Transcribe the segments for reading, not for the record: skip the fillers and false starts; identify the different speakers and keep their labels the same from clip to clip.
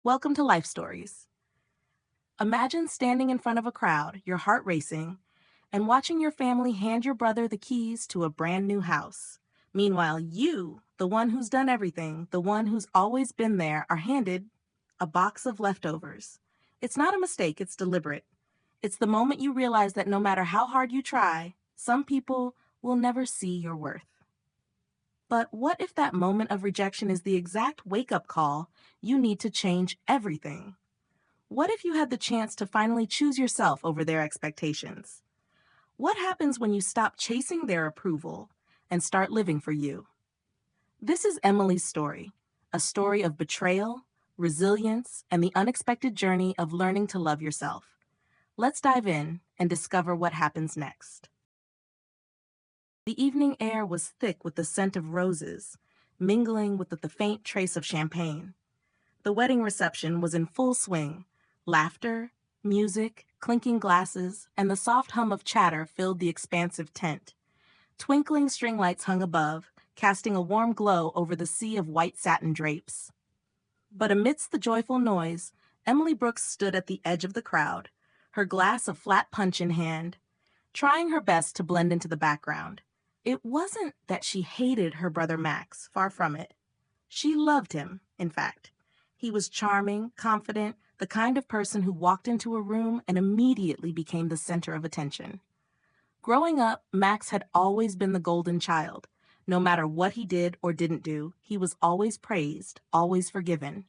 Speaker 1: Welcome to Life Stories. Imagine standing in front of a crowd, your heart racing, and watching your family hand your brother the keys to a brand new house. Meanwhile, you, the one who's done everything, the one who's always been there, are handed a box of leftovers. It's not a mistake, it's deliberate. It's the moment you realize that no matter how hard you try, some people will never see your worth. But what if that moment of rejection is the exact wake-up call you need to change everything? What if you had the chance to finally choose yourself over their expectations? What happens when you stop chasing their approval and start living for you? This is Emily's story, a story of betrayal, resilience, and the unexpected journey of learning to love yourself. Let's dive in and discover what happens next. The evening air was thick with the scent of roses, mingling with the faint trace of champagne. The wedding reception was in full swing. Laughter, music, clinking glasses, and the soft hum of chatter filled the expansive tent. Twinkling string lights hung above, casting a warm glow over the sea of white satin drapes. But amidst the joyful noise, Emily Brooks stood at the edge of the crowd, her glass of flat punch in hand, trying her best to blend into the background. It wasn't that she hated her brother Max, far from it. She loved him, in fact. He was charming, confident, the kind of person who walked into a room and immediately became the center of attention. Growing up, Max had always been the golden child. No matter what he did or didn't do, he was always praised, always forgiven.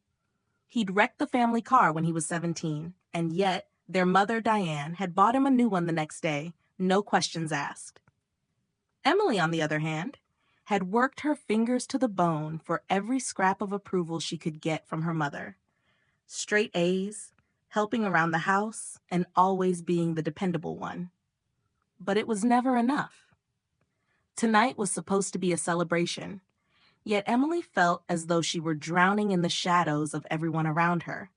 Speaker 1: He'd wrecked the family car when he was 17, and yet their mother, Diane, had bought him a new one the next day, no questions asked. Emily, on the other hand, had worked her fingers to the bone for every scrap of approval she could get from her mother. Straight A's, helping around the house, and always being the dependable one. But it was never enough. Tonight was supposed to be a celebration, yet Emily felt as though she were drowning in the shadows of everyone around her.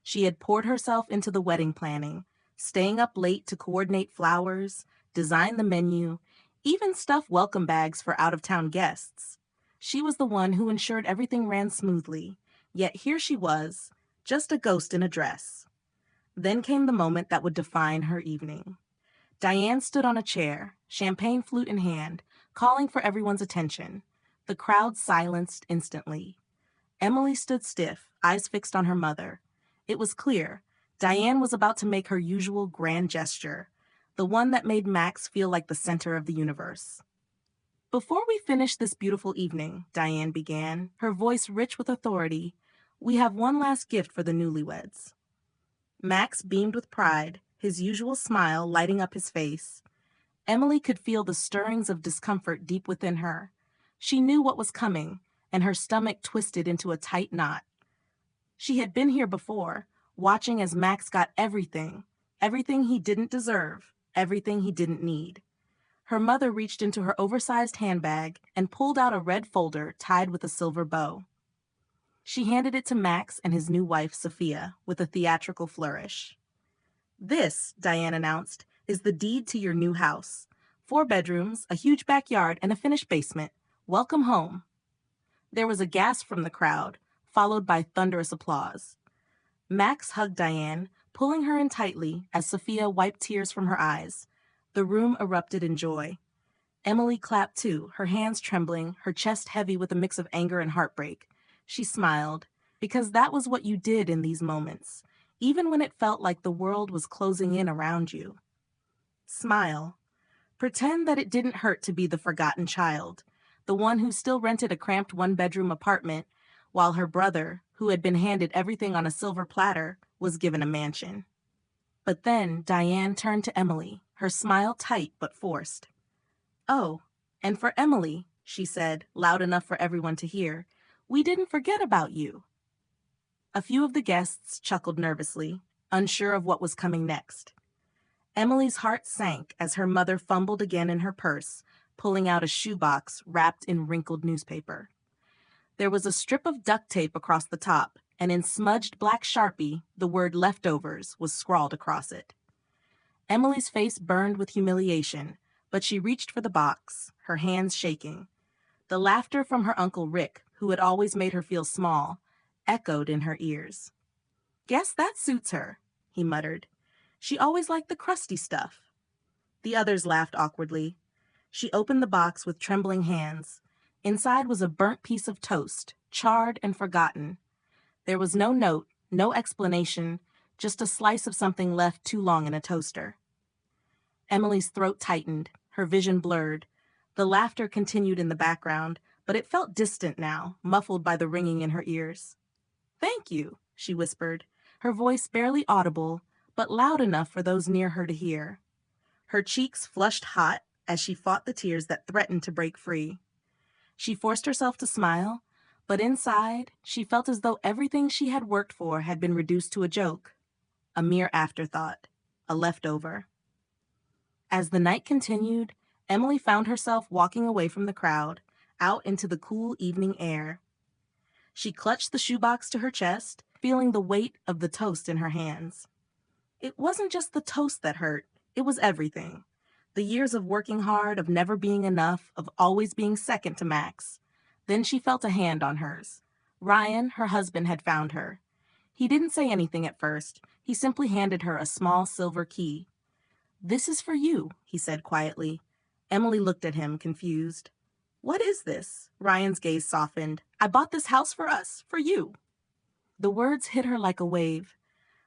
Speaker 1: She had poured herself into the wedding planning, staying up late to coordinate flowers, design the menu, even stuff welcome bags for out-of-town guests. She was the one who ensured everything ran smoothly, yet here she was, just a ghost in a dress. Then came the moment that would define her evening. Diane stood on a chair, champagne flute in hand, calling for everyone's attention. The crowd silenced instantly. Emily stood stiff, eyes fixed on her mother. It was clear, Diane was about to make her usual grand gesture, the one that made Max feel like the center of the universe. "Before we finish this beautiful evening," Diane began, her voice rich with authority, "we have one last gift for the newlyweds." Max beamed with pride, his usual smile lighting up his face. Emily could feel the stirrings of discomfort deep within her. She knew what was coming, and her stomach twisted into a tight knot. She had been here before, watching as Max got everything he didn't deserve, everything he didn't need. Her mother reached into her oversized handbag and pulled out a red folder tied with a silver bow. She handed it to Max and his new wife, Sophia, with a theatrical flourish. "This," Diane announced, "is the deed to your new house. 4 bedrooms, a huge backyard, and a finished basement. Welcome home." There was a gasp from the crowd, followed by thunderous applause. Max hugged Diane, pulling her in tightly as Sophia wiped tears from her eyes. The room erupted in joy. Emily clapped too, her hands trembling, her chest heavy with a mix of anger and heartbreak. She smiled, because that was what you did in these moments, even when it felt like the world was closing in around you. Smile. Pretend that it didn't hurt to be the forgotten child, the one who still rented a cramped one-bedroom apartment, while her brother, who had been handed everything on a silver platter, was given a mansion. But then Diane turned to Emily, her smile tight but forced. "Oh, and for Emily," she said, loud enough for everyone to hear, "we didn't forget about you." A few of the guests chuckled nervously, unsure of what was coming next. Emily's heart sank as her mother fumbled again in her purse, pulling out a shoebox wrapped in wrinkled newspaper. There was a strip of duct tape across the top, and in smudged black Sharpie, the word leftovers was scrawled across it. Emily's face burned with humiliation, but she reached for the box, her hands shaking. The laughter from her Uncle Rick, who had always made her feel small, echoed in her ears. Guess that suits her, he muttered. She always liked the crusty stuff. The others laughed awkwardly. She opened the box with trembling hands. Inside was a burnt piece of toast, charred and forgotten. There was no note, no explanation, just a slice of something left too long in a toaster. Emily's throat tightened, her vision blurred. The laughter continued in the background, but it felt distant now, muffled by the ringing in her ears. "Thank you," she whispered, her voice barely audible, but loud enough for those near her to hear. Her cheeks flushed hot as she fought the tears that threatened to break free. She forced herself to smile, but inside, she felt as though everything she had worked for had been reduced to a joke, a mere afterthought, a leftover. As the night continued, Emily found herself walking away from the crowd, out into the cool evening air. She clutched the shoebox to her chest, feeling the weight of the toast in her hands. It wasn't just the toast that hurt, it was everything. The years of working hard, of never being enough, of always being second to Max. Then she felt a hand on hers. Ryan, her husband, had found her. He didn't say anything at first. He simply handed her a small silver key. "This is for you," he said quietly. Emily looked at him, confused. "What is this?" Ryan's gaze softened. "I bought this house for us, for you." The words hit her like a wave.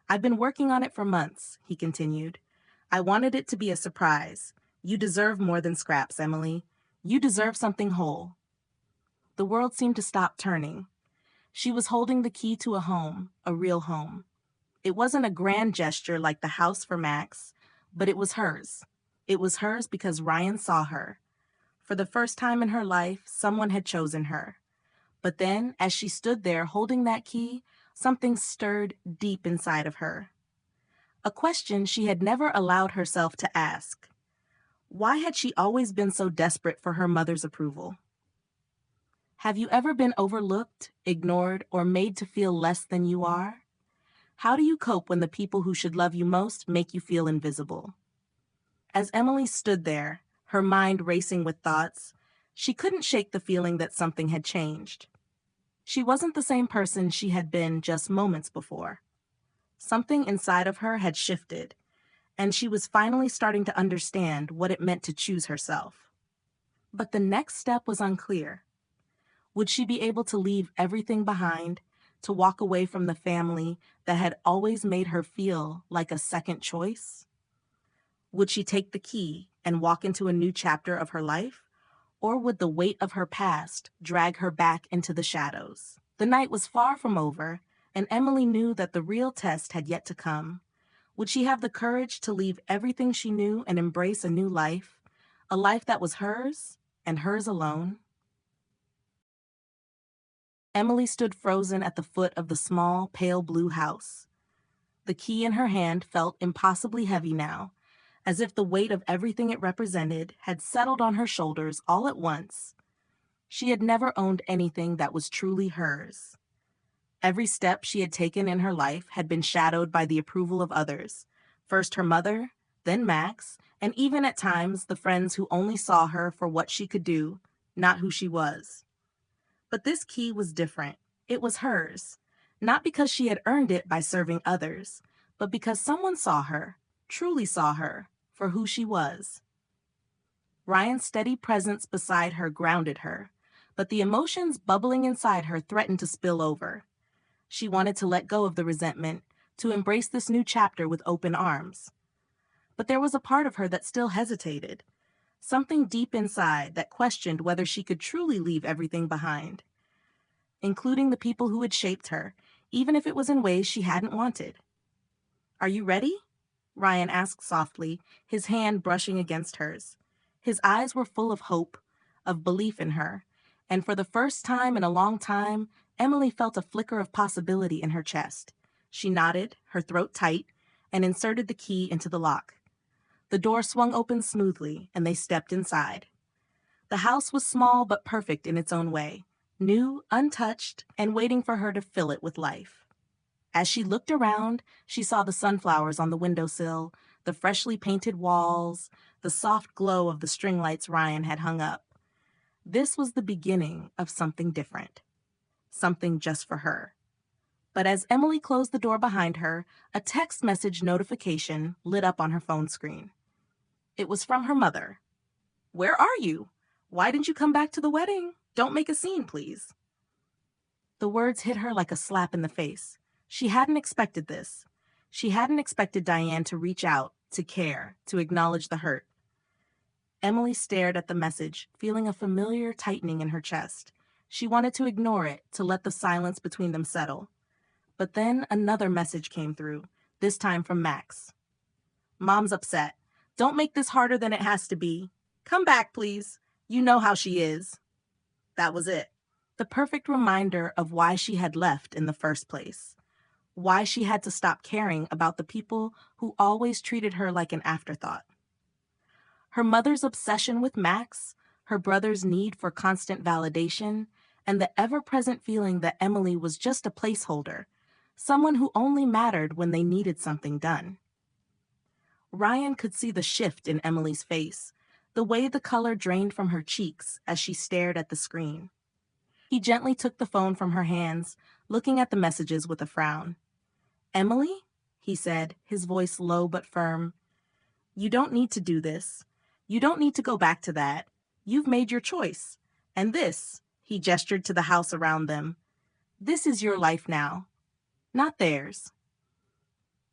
Speaker 1: "I've been working on it for months," he continued. "I wanted it to be a surprise. You deserve more than scraps, Emily. You deserve something whole." The world seemed to stop turning. She was holding the key to a home, a real home. It wasn't a grand gesture like the house for Max, but it was hers. It was hers because Ryan saw her. For the first time in her life, someone had chosen her. But then, as she stood there holding that key, something stirred deep inside of her. A question she had never allowed herself to ask. Why had she always been so desperate for her mother's approval? Have you ever been overlooked, ignored, or made to feel less than you are? How do you cope when the people who should love you most make you feel invisible? As Emily stood there, her mind racing with thoughts, she couldn't shake the feeling that something had changed. She wasn't the same person she had been just moments before. Something inside of her had shifted, and she was finally starting to understand what it meant to choose herself. But the next step was unclear. Would she be able to leave everything behind, to walk away from the family that had always made her feel like a second choice? Would she take the key and walk into a new chapter of her life? Or would the weight of her past drag her back into the shadows? The night was far from over, and Emily knew that the real test had yet to come. Would she have the courage to leave everything she knew and embrace a new life, a life that was hers and hers alone? Emily stood frozen at the foot of the small, pale blue house. The key in her hand felt impossibly heavy now, as if the weight of everything it represented had settled on her shoulders all at once. She had never owned anything that was truly hers. Every step she had taken in her life had been shadowed by the approval of others, first her mother, then Max, and even at times the friends who only saw her for what she could do, not who she was. But this key was different. It was hers, not because she had earned it by serving others, but because someone saw her, truly saw her, for who she was. Ryan's steady presence beside her grounded her, but the emotions bubbling inside her threatened to spill over. She wanted to let go of the resentment, to embrace this new chapter with open arms. But there was a part of her that still hesitated, something deep inside that questioned whether she could truly leave everything behind, including the people who had shaped her, even if it was in ways she hadn't wanted. "Are you ready?" Ryan asked softly, his hand brushing against hers. His eyes were full of hope, of belief in her, and for the first time in a long time, Emily felt a flicker of possibility in her chest. She nodded, her throat tight, and inserted the key into the lock. The door swung open smoothly, and they stepped inside. The house was small but perfect in its own way, new, untouched, and waiting for her to fill it with life. As she looked around, she saw the sunflowers on the windowsill, the freshly painted walls, the soft glow of the string lights Ryan had hung up. This was the beginning of something different, something just for her. But as Emily closed the door behind her, a text message notification lit up on her phone screen. It was from her mother. "Where are you? Why didn't you come back to the wedding? Don't make a scene, please." The words hit her like a slap in the face. She hadn't expected this. She hadn't expected Diane to reach out, to care, to acknowledge the hurt. Emily stared at the message, feeling a familiar tightening in her chest. She wanted to ignore it, to let the silence between them settle. But then another message came through, this time from Max. "Mom's upset. Don't make this harder than it has to be. Come back, please. You know how she is." That was it. The perfect reminder of why she had left in the first place. Why she had to stop caring about the people who always treated her like an afterthought. Her mother's obsession with Max, her brother's need for constant validation, and the ever-present feeling that Emily was just a placeholder, someone who only mattered when they needed something done. Ryan could see the shift in Emily's face, the way the color drained from her cheeks as she stared at the screen. He gently took the phone from her hands, looking at the messages with a frown. "Emily?" he said, his voice low but firm. "You don't need to do this. You don't need to go back to that. You've made your choice. And this," he gestured to the house around them, "this is your life now, not theirs."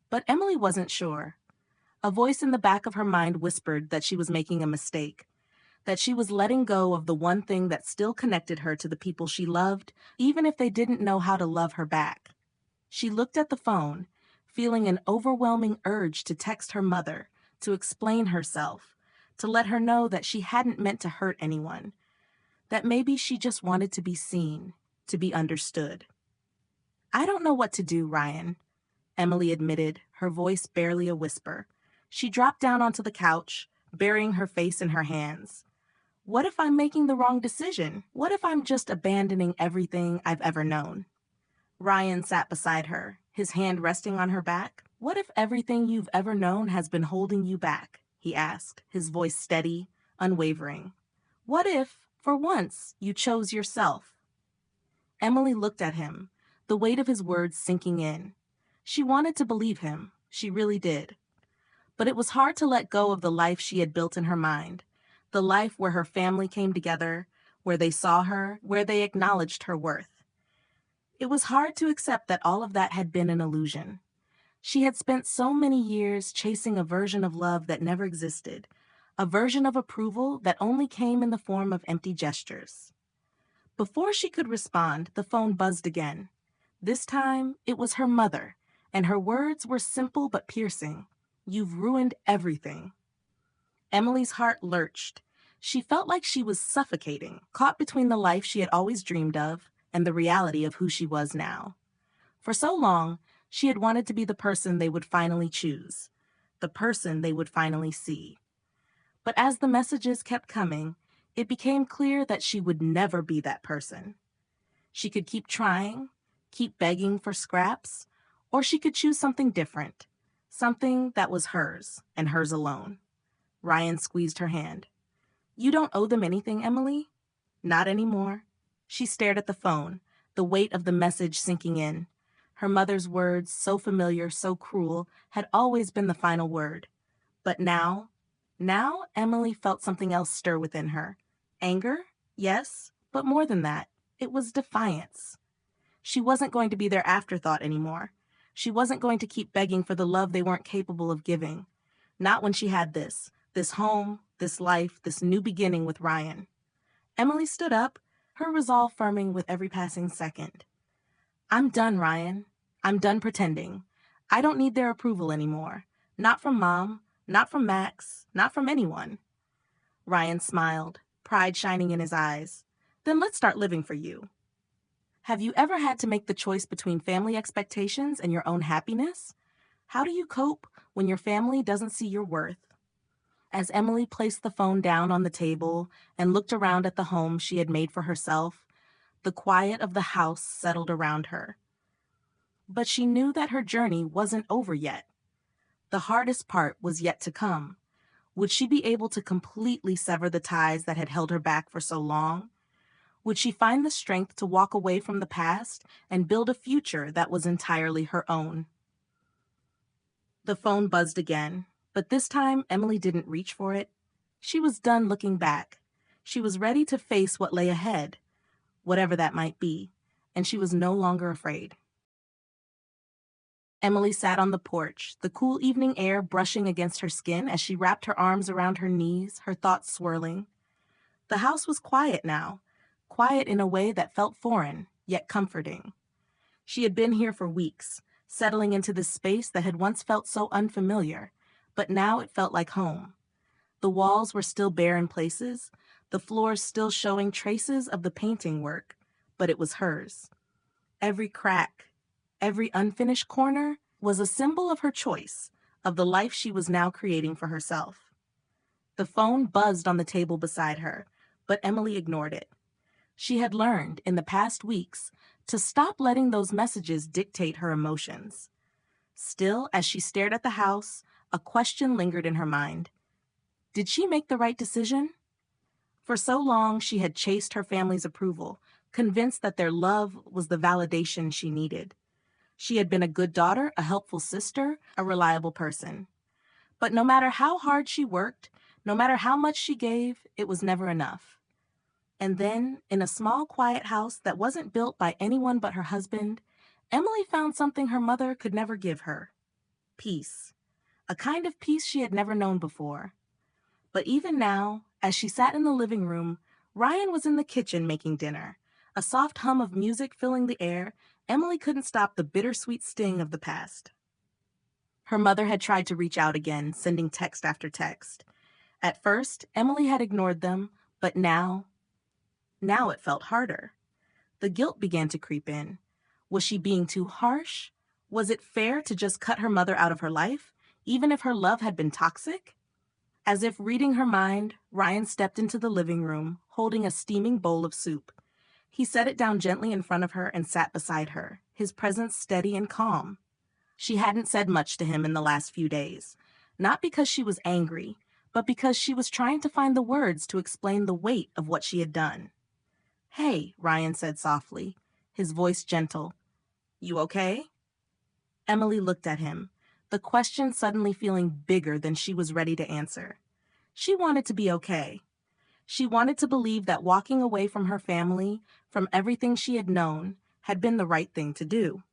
Speaker 1: But Emily wasn't sure. A voice in the back of her mind whispered that she was making a mistake, that she was letting go of the one thing that still connected her to the people she loved, even if they didn't know how to love her back. She looked at the phone, feeling an overwhelming urge to text her mother, to explain herself, to let her know that she hadn't meant to hurt anyone, that maybe she just wanted to be seen, to be understood. "I don't know what to do, Ryan," Emily admitted, her voice barely a whisper. She dropped down onto the couch, burying her face in her hands. "What if I'm making the wrong decision? What if I'm just abandoning everything I've ever known?" Ryan sat beside her, his hand resting on her back. "What if everything you've ever known has been holding you back?" he asked, his voice steady, unwavering. "What if, for once, you chose yourself?" Emily looked at him, the weight of his words sinking in. She wanted to believe him, she really did. But it was hard to let go of the life she had built in her mind, the life where her family came together, where they saw her, where they acknowledged her worth. It was hard to accept that all of that had been an illusion. She had spent so many years chasing a version of love that never existed, a version of approval that only came in the form of empty gestures. Before she could respond, the phone buzzed again. This time, it was her mother, and her words were simple but piercing. "You've ruined everything." Emily's heart lurched. She felt like she was suffocating, caught between the life she had always dreamed of and the reality of who she was now. For so long, she had wanted to be the person they would finally choose, the person they would finally see. But as the messages kept coming, it became clear that she would never be that person. She could keep trying, keep begging for scraps, or she could choose something different, something that was hers and hers alone. Ryan squeezed her hand. "You don't owe them anything, Emily." "Not anymore." She stared at the phone, the weight of the message sinking in. Her mother's words, so familiar, so cruel, had always been the final word. But now Emily felt something else stir within her. Anger? Yes, but more than that. It was defiance. She wasn't going to be their afterthought anymore. She wasn't going to keep begging for the love they weren't capable of giving. Not when she had this home, this life, this new beginning with Ryan. Emily stood up, her resolve firming with every passing second. "I'm done, Ryan. I'm done pretending. I don't need their approval anymore. Not from Mom, not from Max, not from anyone." Ryan smiled, pride shining in his eyes. "Then let's start living for you." Have you ever had to make the choice between family expectations and your own happiness? How do you cope when your family doesn't see your worth? As Emily placed the phone down on the table and looked around at the home she had made for herself, the quiet of the house settled around her. But she knew that her journey wasn't over yet. The hardest part was yet to come. Would she be able to completely sever the ties that had held her back for so long? Would she find the strength to walk away from the past and build a future that was entirely her own? The phone buzzed again, but this time Emily didn't reach for it. She was done looking back. She was ready to face what lay ahead, whatever that might be, and she was no longer afraid. Emily sat on the porch, the cool evening air brushing against her skin as she wrapped her arms around her knees, her thoughts swirling. The house was quiet now, quiet in a way that felt foreign, yet comforting. She had been here for weeks, settling into this space that had once felt so unfamiliar, but now it felt like home. The walls were still bare in places, the floors still showing traces of the painting work, but it was hers. Every crack, every unfinished corner was a symbol of her choice, of the life she was now creating for herself. The phone buzzed on the table beside her, but Emily ignored it. She had learned, in the past weeks, to stop letting those messages dictate her emotions. Still, as she stared at the house, a question lingered in her mind. Did she make the right decision? For so long, she had chased her family's approval, convinced that their love was the validation she needed. She had been a good daughter, a helpful sister, a reliable person. But no matter how hard she worked, no matter how much she gave, it was never enough. And then, in a small, quiet house that wasn't built by anyone but her husband, Emily found something her mother could never give her: peace. A kind of peace she had never known before. But even now, as she sat in the living room, Ryan was in the kitchen making dinner. A soft hum of music filling the air, Emily couldn't stop the bittersweet sting of the past. Her mother had tried to reach out again, sending text after text. At first, Emily had ignored them, but now it felt harder. The guilt began to creep in. Was she being too harsh? Was it fair to just cut her mother out of her life, even if her love had been toxic? As if reading her mind, Ryan stepped into the living room, holding a steaming bowl of soup. He set it down gently in front of her and sat beside her, his presence steady and calm. She hadn't said much to him in the last few days, not because she was angry, but because she was trying to find the words to explain the weight of what she had done. "Hey," Ryan said softly, his voice gentle. "You okay?" Emily looked at him, the question suddenly feeling bigger than she was ready to answer. She wanted to be okay. She wanted to believe that walking away from her family, from everything she had known, had been the right thing to do.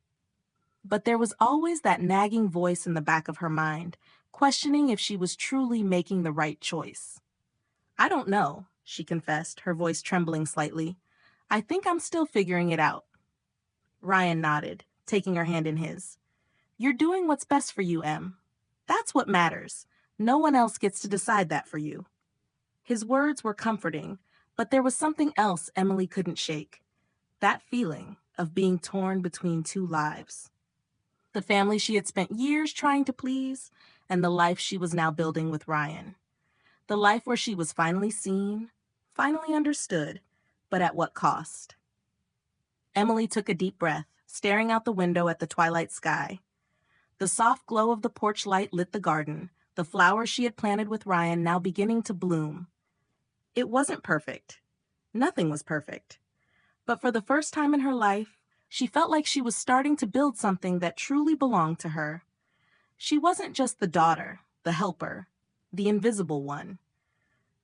Speaker 1: But there was always that nagging voice in the back of her mind, questioning if she was truly making the right choice. "I don't know," she confessed, her voice trembling slightly. "I think I'm still figuring it out." Ryan nodded, taking her hand in his. "You're doing what's best for you, Em. That's what matters. No one else gets to decide that for you." His words were comforting, but there was something else Emily couldn't shake. That feeling of being torn between two lives. The family she had spent years trying to please, and the life she was now building with Ryan. The life where she was finally seen, finally understood, but at what cost? Emily took a deep breath, staring out the window at the twilight sky. The soft glow of the porch light lit the garden, the flowers she had planted with Ryan now beginning to bloom. It wasn't perfect. Nothing was perfect. But for the first time in her life, she felt like she was starting to build something that truly belonged to her. She wasn't just the daughter, the helper, the invisible one.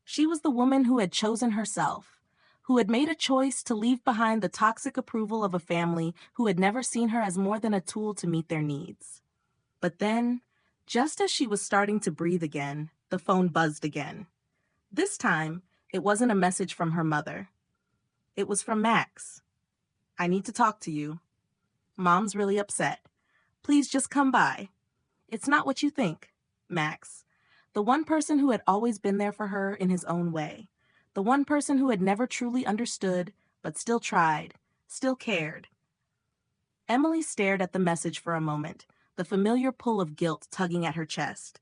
Speaker 1: She was the woman who had chosen herself, who had made a choice to leave behind the toxic approval of a family who had never seen her as more than a tool to meet their needs. But then, just as she was starting to breathe again, the phone buzzed again. This time, it wasn't a message from her mother. It was from Max. "I need to talk to you. Mom's really upset. Please just come by. It's not what you think." Max. The one person who had always been there for her in his own way. The one person who had never truly understood, but still tried, still cared. Emily stared at the message for a moment, the familiar pull of guilt tugging at her chest.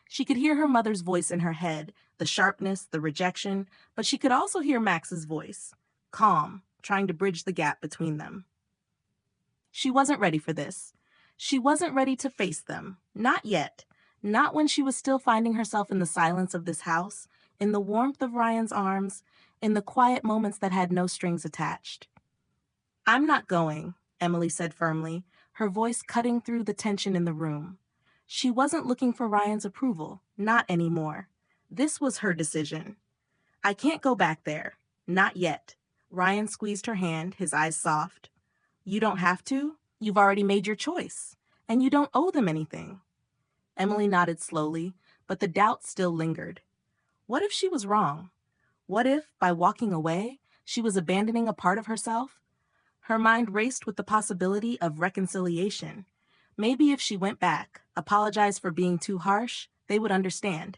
Speaker 1: She could hear her mother's voice in her head, the sharpness, the rejection, but she could also hear Max's voice, calm, trying to bridge the gap between them. She wasn't ready for this. She wasn't ready to face them. Not yet. Not when she was still finding herself in the silence of this house, in the warmth of Ryan's arms, in the quiet moments that had no strings attached. I'm not going, Emily said firmly, her voice cutting through the tension in the room. She wasn't looking for Ryan's approval, not anymore. This was her decision. I can't go back there. Not yet. Ryan squeezed her hand, his eyes soft. You don't have to. You've already made your choice. And you don't owe them anything. Emily nodded slowly, but the doubt still lingered. What if she was wrong? What if, by walking away, she was abandoning a part of herself? Her mind raced with the possibility of reconciliation. Maybe if she went back, apologized for being too harsh, they would understand.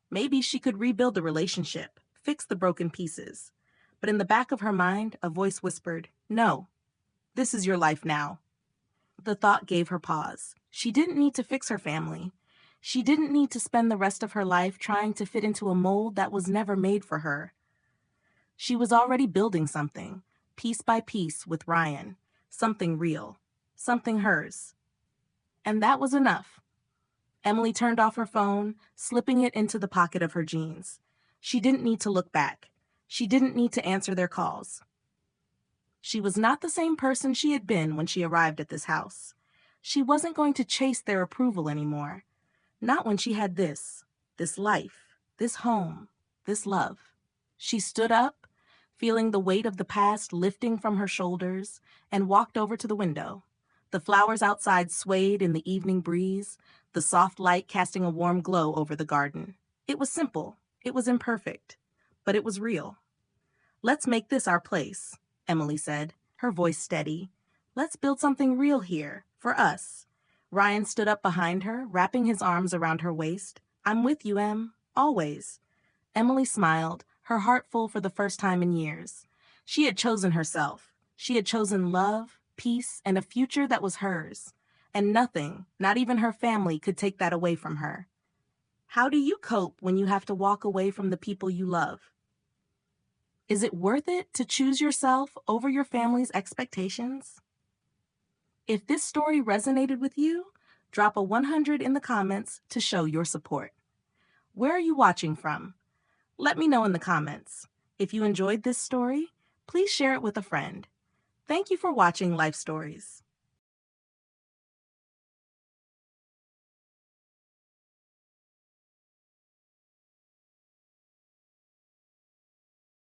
Speaker 1: Maybe she could rebuild the relationship, fix the broken pieces. But in the back of her mind, a voice whispered, No, this is your life now. The thought gave her pause. She didn't need to fix her family. She didn't need to spend the rest of her life trying to fit into a mold that was never made for her. She was already building something, piece by piece with Ryan, something real, something hers. And that was enough. Emily turned off her phone, slipping it into the pocket of her jeans. She didn't need to look back. She didn't need to answer their calls. She was not the same person she had been when she arrived at this house. She wasn't going to chase their approval anymore. Not when she had this life, this home, this love. She stood up, feeling the weight of the past lifting from her shoulders, and walked over to the window. The flowers outside swayed in the evening breeze, the soft light casting a warm glow over the garden. It was simple, it was imperfect, but it was real. Let's make this our place, Emily said, her voice steady. Let's build something real here, for us. Ryan stood up behind her, wrapping his arms around her waist. I'm with you, Em, always. Emily smiled, her heart full for the first time in years. She had chosen herself. She had chosen love, peace, and a future that was hers. And nothing, not even her family, could take that away from her. How do you cope when you have to walk away from the people you love? Is it worth it to choose yourself over your family's expectations? If this story resonated with you, drop a 100 in the comments to show your support. Where are you watching from? Let me know in the comments. If you enjoyed this story, please share it with a friend. Thank you for watching Life Stories.